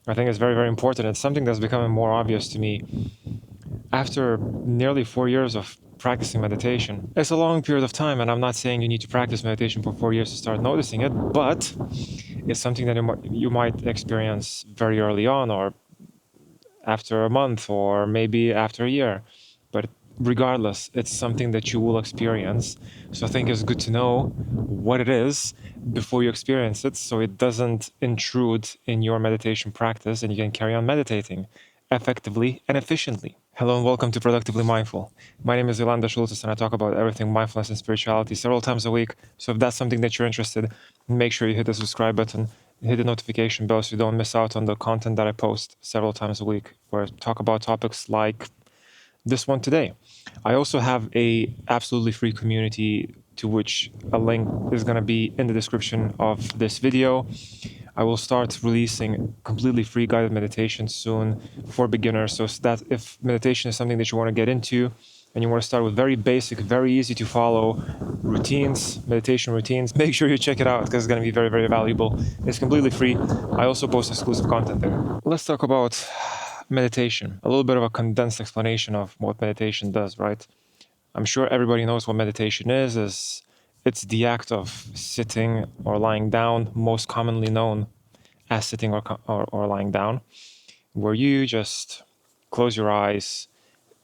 I think it's very, very important. It's something that's becoming more obvious to me after nearly 4 years of practicing meditation. It's a long period of time, and I'm not saying you need to practice meditation for 4 years to start noticing it, but it's something that you might experience very early on, or after a month, or maybe after a year. But regardless, it's something that you will experience. So I think it's good to know what it is before you experience it, so it doesn't intrude in your meditation practice and you can carry on meditating effectively and efficiently. Hello and welcome to Productively Mindful. My name is ailandas.sulcas and I talk about everything mindfulness and spirituality several times a week. So if that's something that you're interested in, make sure you hit the subscribe button, hit the notification bell so you don't miss out on the content that I post several times a week, where I talk about topics like this one today. I also have a absolutely free community to which a link is going to be in the description of this video. I will start releasing completely free guided meditations soon for beginners, so that if meditation is something that you want to get into and you want to start with very basic, very easy to follow routines, meditation routines, make sure you check it out because it's going to be very, very valuable. It's completely free. I also post exclusive content there. Let's talk about meditation. A little bit of a condensed explanation of what meditation does, right? I'm sure everybody knows what meditation is. It's the act of sitting or lying down, most commonly known as sitting or lying down, where you just close your eyes,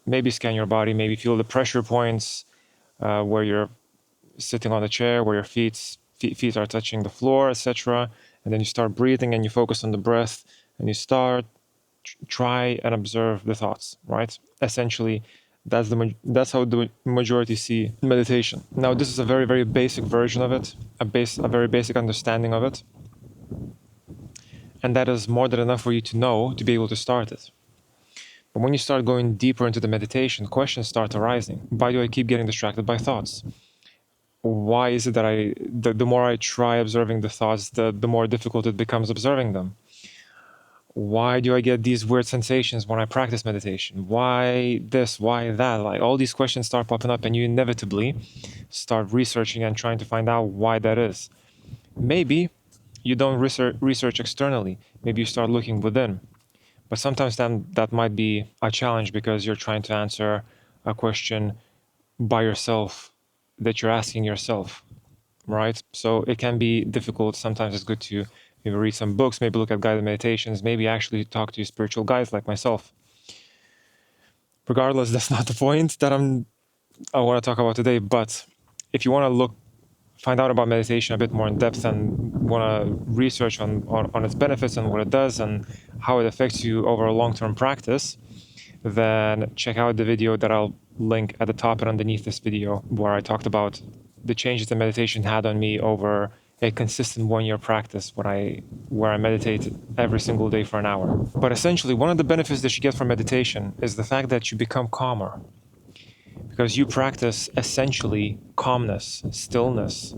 maybe scan your body, maybe feel the pressure points where you're sitting on the chair, where your feet are touching the floor, etc. And then you start breathing and you focus on the breath and you start try and observe the thoughts, right? Essentially, that's how the majority see meditation. Now, this is a very, very basic version of it, a very basic understanding of it. And that is more than enough for you to know to be able to start it. But when you start going deeper into the meditation, questions start arising. Why do I keep getting distracted by thoughts? Why is it that the more I try observing the thoughts, the more difficult it becomes observing them? Why do I get these weird sensations when I practice meditation? Why this? Why that? Like, all these questions start popping up and you inevitably start researching and trying to find out why that is. Maybe you don't research externally. Maybe you start looking within. But sometimes that might be a challenge because you're trying to answer a question by yourself that you're asking yourself, right? So it can be difficult. Sometimes it's good to maybe read some books, maybe look at guided meditations, maybe actually talk to spiritual guides like myself. Regardless, that's not the point that I want to talk about today. But if you want to find out about meditation a bit more in depth and want to research on its benefits and what it does and how it affects you over a long-term practice, then check out the video that I'll link at the top and underneath this video, where I talked about the changes that meditation had on me over a consistent 1-year practice where I meditated every single day for an hour. But essentially, one of the benefits that you get from meditation is the fact that you become calmer, because you practice essentially calmness, stillness,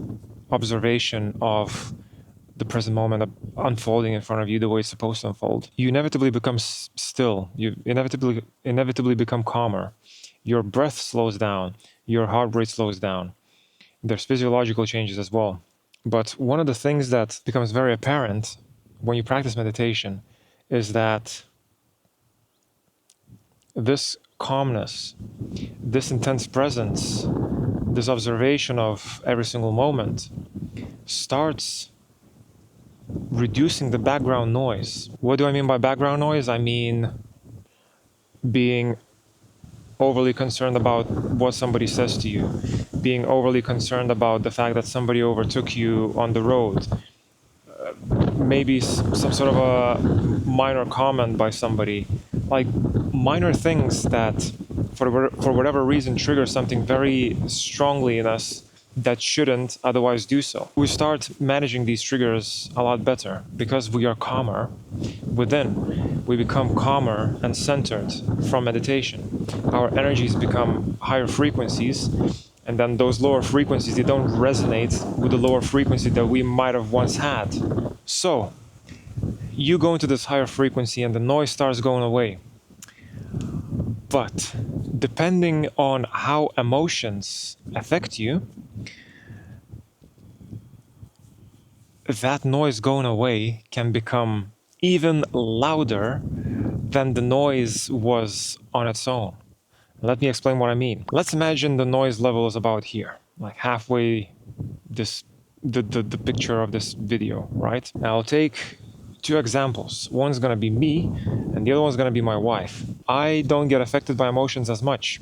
observation of the present moment unfolding in front of you the way it's supposed to unfold. You inevitably become still. You inevitably become calmer. Your breath slows down. Your heart rate slows down. There's physiological changes as well. But one of the things that becomes very apparent when you practice meditation is that this calmness, this intense presence, this observation of every single moment starts reducing the background noise. What do I mean by background noise? I mean being overly concerned about what somebody says to you, being overly concerned about the fact that somebody overtook you on the road, maybe some sort of a minor comment by somebody, like minor things that for whatever reason trigger something very strongly in us that shouldn't otherwise do so. We start managing these triggers a lot better because we are calmer within. We become calmer and centered from meditation. Our energies become higher frequencies, and then those lower frequencies, they don't resonate with the lower frequency that we might have once had. So you go into this higher frequency and the noise starts going away. But depending on how emotions affect you, that noise going away can become even louder than the noise was on its own. Let me explain what I mean. Let's imagine the noise level is about here, like halfway the picture of this video, right? Now I'll take two examples. One's gonna be me, and the other one's gonna be my wife. I don't get affected by emotions as much,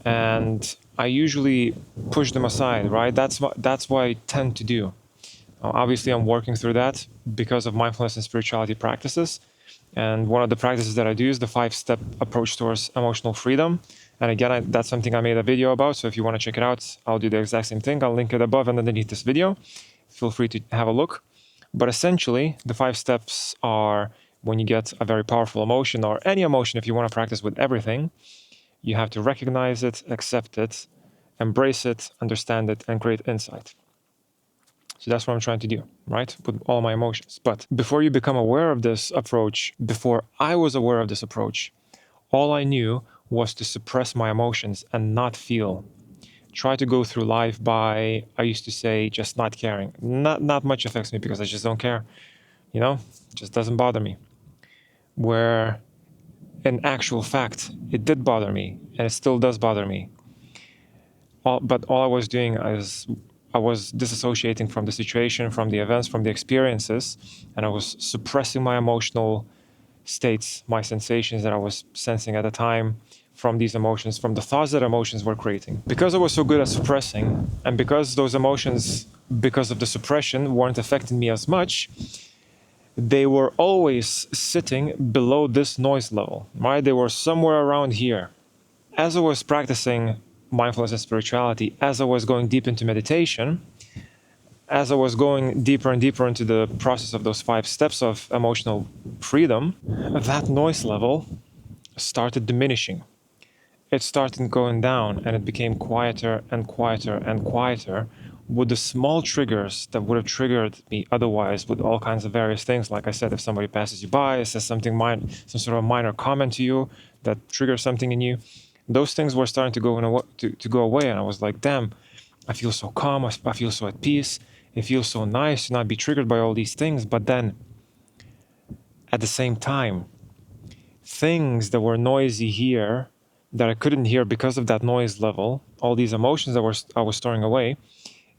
and I usually push them aside, right? That's what I tend to do. Obviously, I'm working through that because of mindfulness and spirituality practices. And one of the practices that I do is the 5-step approach towards emotional freedom. And again, that's something I made a video about. So if you want to check it out, I'll do the exact same thing. I'll link it above and underneath this video. Feel free to have a look. But essentially, the 5 steps are when you get a very powerful emotion, or any emotion, if you want to practice with everything, you have to recognize it, accept it, embrace it, understand it, and create insight. So that's what I'm trying to do, right? With all my emotions. But before you become aware of this approach, before I was aware of this approach, all I knew was to suppress my emotions and not feel. Try to go through life by, I used to say, just not caring. Not much affects me because I just don't care. You know, it just doesn't bother me. Where in actual fact, it did bother me, and it still does bother me. But all I was doing is I was disassociating from the situation, from the events, from the experiences, and I was suppressing my emotional states, my sensations that I was sensing at the time from these emotions, from the thoughts that emotions were creating. Because I was so good at suppressing, and because those emotions, because of the suppression, weren't affecting me as much, they were always sitting below this noise level, right? They were somewhere around here. As I was practicing mindfulness and spirituality, as I was going deep into meditation, as I was going deeper and deeper into the process of those 5 steps of emotional freedom, that noise level started diminishing. It started going down, and it became quieter and quieter and quieter, with the small triggers that would have triggered me otherwise, with all kinds of various things. Like I said, if somebody passes you by, says something some sort of minor comment to you that triggers something in you, those things were starting to go away, and I was like, damn, I feel so calm, I feel so at peace, it feels so nice to not be triggered by all these things. But then, at the same time, things that were noisy here, that I couldn't hear because of that noise level, all these emotions that I was storing away,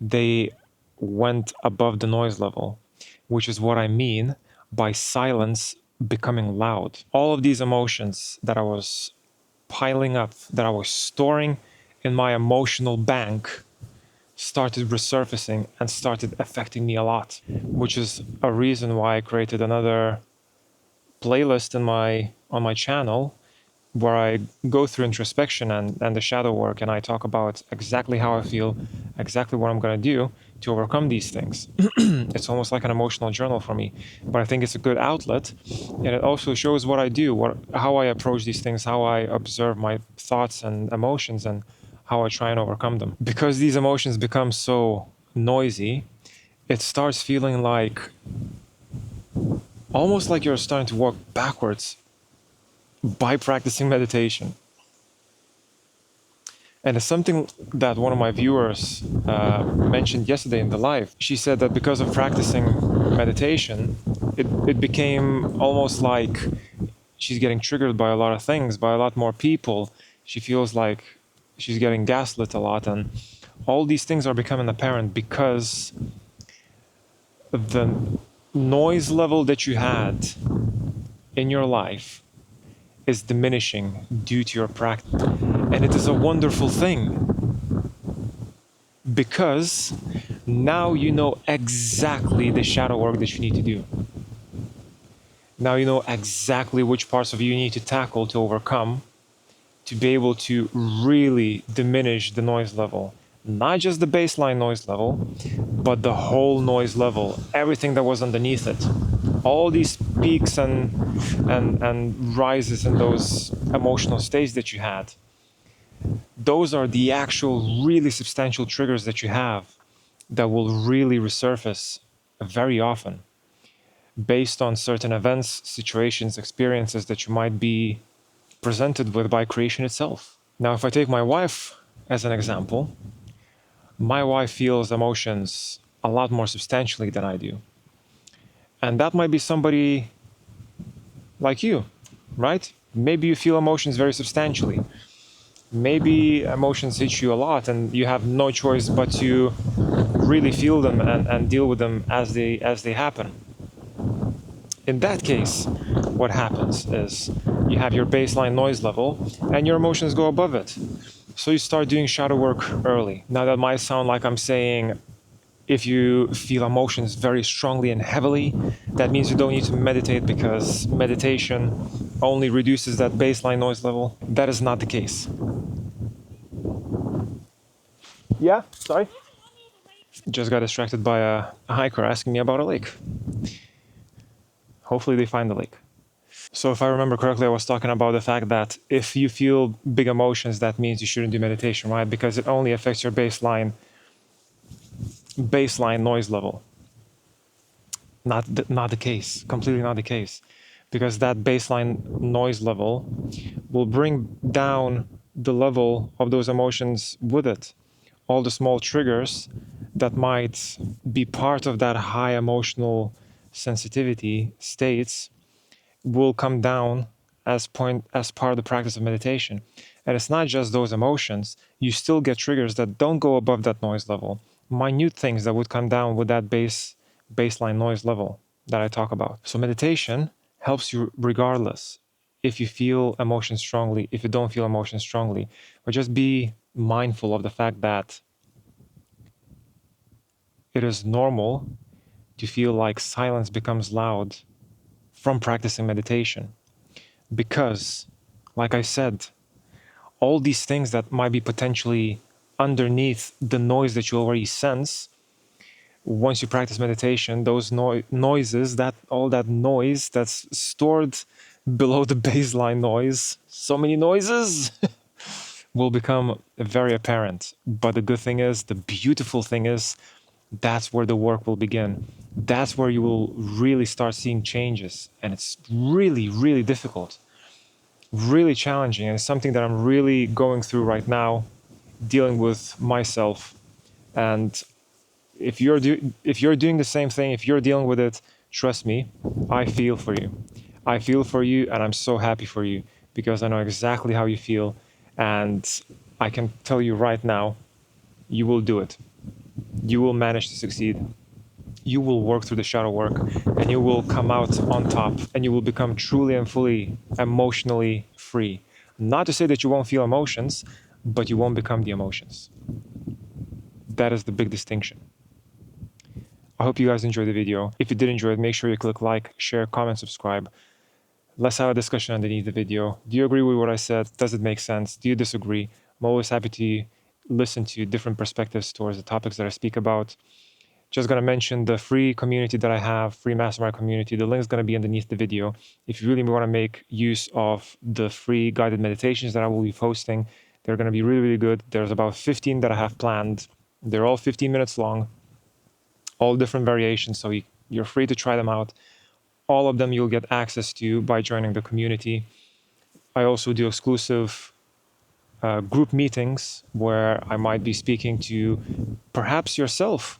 they went above the noise level, which is what I mean by silence becoming loud. All of these emotions that I was piling up, that I was storing in my emotional bank, started resurfacing and started affecting me a lot, which is a reason why I created another playlist on my channel where I go through introspection and the shadow work, and I talk about exactly how I feel, exactly what I'm going to do to overcome these things. It's almost like an emotional journal for me, but I think it's a good outlet, and it also shows what I do, how I approach these things, how I observe my thoughts and emotions, and how I try and overcome them. Because these emotions become so noisy, it starts feeling like, almost like you're starting to walk backwards by practicing meditation. And it's something that one of my viewers mentioned yesterday in the live. She said that because of practicing meditation, it became almost like she's getting triggered by a lot of things, by a lot more people. She feels like she's getting gaslit a lot, and all these things are becoming apparent because the noise level that you had in your life is diminishing due to your practice. And it is a wonderful thing, because now you know exactly the shadow work that you need to do. Now you know exactly which parts of you need to tackle to overcome, to be able to really diminish the noise level. Not just the baseline noise level, but the whole noise level, everything that was underneath it. All these peaks and rises in those emotional states that you had. Those are the actual really substantial triggers that you have that will really resurface very often based on certain events, situations, experiences that you might be presented with by creation itself. Now, if I take my wife as an example, my wife feels emotions a lot more substantially than I do. And that might be somebody like you, right? Maybe you feel emotions very substantially. Maybe emotions hit you a lot and you have no choice but to really feel them and deal with them as they happen. In that case, what happens is you have your baseline noise level and your emotions go above it. So you start doing shadow work early. Now that might sound like I'm saying if you feel emotions very strongly and heavily, that means you don't need to meditate because meditation only reduces that baseline noise level. That is not the case. Yeah, sorry. Just got distracted by a hiker asking me about a lake. Hopefully they find the lake. So if I remember correctly, I was talking about the fact that if you feel big emotions, that means you shouldn't do meditation, right? Because it only affects your baseline noise level. Not the case, completely not the case. Because that baseline noise level will bring down the level of those emotions with it. All the small triggers that might be part of that high emotional sensitivity states will come down as part of the practice of meditation. And it's not just those emotions, you still get triggers that don't go above that noise level. Minute things that would come down with that baseline noise level that I talk about. So meditation helps you regardless if you feel emotions strongly, if you don't feel emotions strongly, but just be mindful of the fact that it is normal to feel like silence becomes loud from practicing meditation. Because, like I said, all these things that might be potentially underneath the noise that you already sense, once you practice meditation, those noises, that all that noise that's stored below the baseline noise, so many noises, will become very apparent. But the good thing is, the beautiful thing is, that's where the work will begin. That's where you will really start seeing changes. And it's really, really difficult, really challenging. And it's something that I'm really going through right now, dealing with myself. And if you're doing the same thing, if you're dealing with it, trust me, I feel for you. I feel for you, and I'm so happy for you because I know exactly how you feel. And I can tell you right now, you will do it. You will manage to succeed. You will work through the shadow work and you will come out on top and you will become truly and fully emotionally free. Not to say that you won't feel emotions, but you won't become the emotions. That is the big distinction. I hope you guys enjoyed the video. If you did enjoy it, make sure you click like, share, comment, subscribe. Let's have a discussion underneath the video. Do you agree with what I said? Does it make sense? Do you disagree? I'm always happy to listen to different perspectives towards the topics that I speak about. Just going to mention the free community that I have, free mastermind community. The link is going to be underneath the video. If you really want to make use of the free guided meditations that I will be posting, they're going to be really, really good. There's about 15 that I have planned. They're all 15 minutes long, all different variations. So you're free to try them out. All of them you'll get access to by joining the community. I also do exclusive group meetings where I might be speaking to perhaps yourself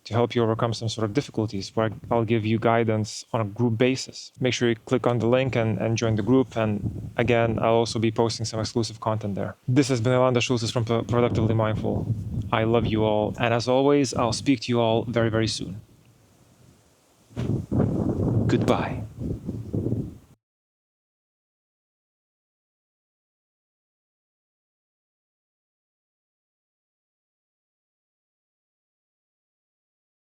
to help you overcome some sort of difficulties, where I'll give you guidance on a group basis. Make sure you click on the link and join the group. And again, I'll also be posting some exclusive content there. This has been ailandas.sulcas from Productively Mindful. I love you all. And as always, I'll speak to you all very, very soon. Goodbye.